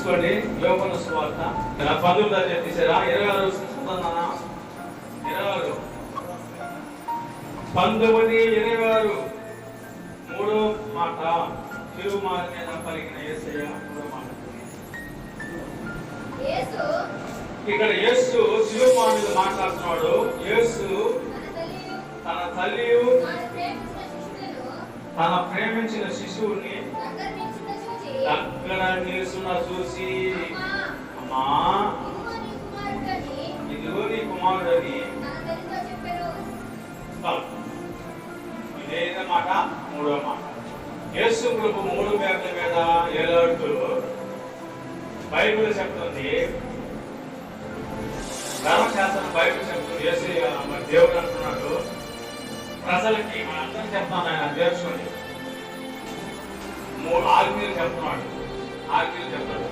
తీసుకోండి. యోహాను సువార్త 19 తీసారా? 26 చదువుతానా? 26 19:26 మూడో మాట తిరుమాల మీద పలికిన యేసయ్య మూడో మాట. ఇక్కడ యేసు తిరుమాల మీద మాట్లాడుతున్నాడు. యేసు తన తల్లి తన ప్రేమించిన శిశువుని దగ్గర నిలుస్తున్న చూసి, అమ్మా ఇదిగో నీ కుమారుడని. ఇదే మాట మూడో మాట. యేసు ప్రభు 3 మేకల మీద ఏలాడుతూ బైబిల్ చెప్తుంది, ధర్మశాస్త్రం బైబిల్ చెప్తుంది. యేసు మరి దేవుడు అంటున్నాడు ప్రజలకి, మనందరం చెప్తాను ఆయన నేర్చుకోండి. 3 ఆజ్ఞలు చెప్తున్నాడు. ఆజ్ఞలు చెప్తాడు.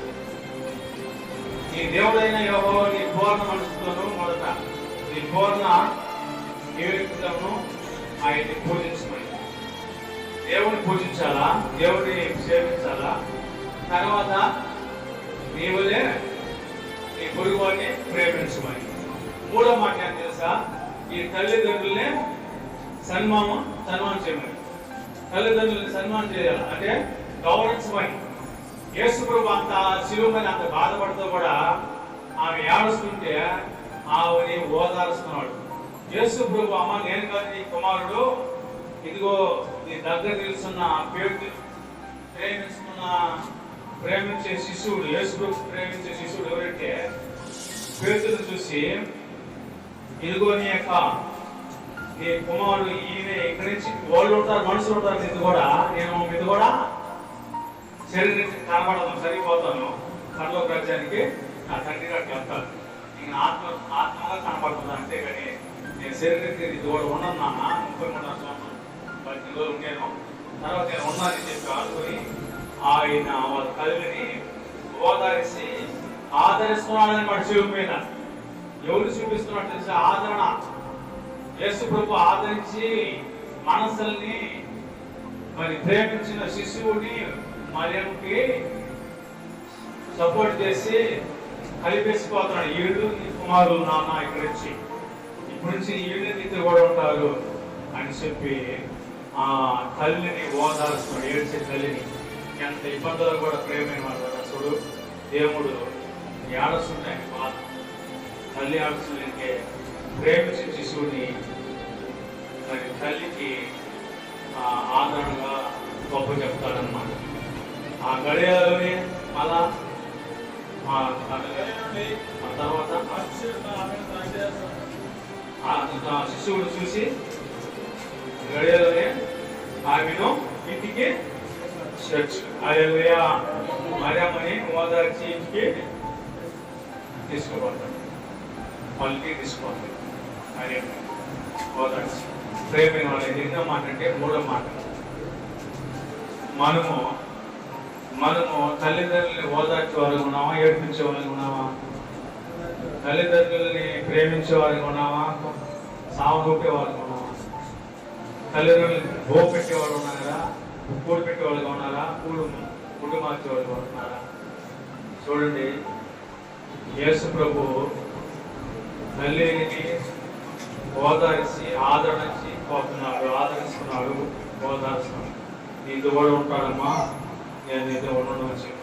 నీ దేవుడైన యెహోవా నీ పూర్ణ మనసుతోనూ, మొదట నీ పూర్ణ జీవితంలో ఆయన్ని పూజించమని. దేవుని పూజించాలా, దేవుడిని సేవించాలా, తర్వాత నీవులే నీ పొరుగువాడిని ప్రేమించమని. మూడో మాట ఏం తెలుసా? ఈ తల్లిదండ్రులనే సన్మానం చేయమని. తల్లిదండ్రులని సన్మానం చేయాలి అంటే గౌరవించమని. యేసు ప్రభు అంత శిలువని అంత బాధపడుతూ కూడా ఆమె ఏడుస్తుంటే ఆమెని ఓదారుస్తున్నాడు. యేసు ప్రభు, అమ్మ నేను కాదు నీ కుమారుడు, ఇదిగో నీ దగ్గర నిలుస్తున్న ప్రేమించే శిశువుడు. యేసు ప్రభు ప్రేమించే శిశువుడు ఎవరంటే పేతురుని చూసి, ఇదిగో నీ కుమారుడు ఈయన. ఇక్కడి నుంచి వాళ్ళు ఉంటారు, మనుషులు ఉంటారు, నేను మీద కూడా శరీరం కనబడతాను, సరిపోతాను పరలోక రాజ్యానికి నా తండ్రి గారికి వెళ్తాను. నేను ఆత్మగా కనబడుతున్నాను. అంతేగాని నేను శరీరానికి ఇది కూడా ఉన్నాను నాన్న. 33 సంవత్సరం 10 రోజులు ఉండేను, తర్వాత నేను ఉన్నానని చెప్పి అనుకుని ఆయన వాళ్ళ తల్లిని ఓదారిసి ఆదరిస్తున్నాడని మాట. శిలువ మీద ఎవరు చూపిస్తున్నాడు తెలిసి ఆదరణ. యేసు ప్రభు ఆదరించి మనసుల్ని మరి ప్రేమించిన శిశువుని మరియంకి సపోర్ట్ చేసి కలిపేసిపోతున్నాడు. ఈడు నీ కుమారులు నాన్న, ఇక్కడి నుంచి ఈడు నీతో కూడా ఉంటారు అని చెప్పి ఆ తల్లిని ఓదారుస్తున్నాడు. ఏడ్చే తల్లిని. ఎంత ఇబ్బందులు కూడా ప్రేమైన వాడు కదా. చూడు, దేవుడు ఏడుస్తుంటే బాధ, తల్లి ఆడుస్తుంటే ప్రేమించిన శిశువుని మరి తల్లికి ఆదరణగా గొప్ప చెప్తాడన్నమాట. ఆ గడియలోనే మళ్ళా తర్వాత శిశువుని చూసి గడియలోనే ఆమెను ఇంటికి మరియమ్మని ఓదార్చి ఇంటికి తీసుకోబడతాడు. వాళ్ళకి తీసుకోవాలి మరియమ్మ ఓదార్చి ప్రేమైన వాళ్ళకి. ఎన్నో మాట అంటే మూడో మాట. మనము తల్లిదండ్రులని ఓదార్చే వాళ్ళకి ఉన్నామా, ఏడ్పించే వాళ్ళకి ఉన్నామా? తల్లిదండ్రులని ప్రేమించే వాళ్ళకి ఉన్నామా, సాగుపే వాళ్ళకి ఉన్నామా? తల్లిదండ్రులని బో పెట్టేవాళ్ళు ఉన్నారా, కూడు పెట్టేవాళ్ళుగా ఉన్నారా, కూడు మార్చే వాళ్ళుగా ఉన్నారా? చూడండి, యేసు ప్రభు తల్లిని ఓదార్చి ఆదరిస్తున్నాడు, ఓదార్చున్నాడు. నీతో కూడా ఉంటాడమ్మా, నేను నీతో ఉండడం అని చెప్పి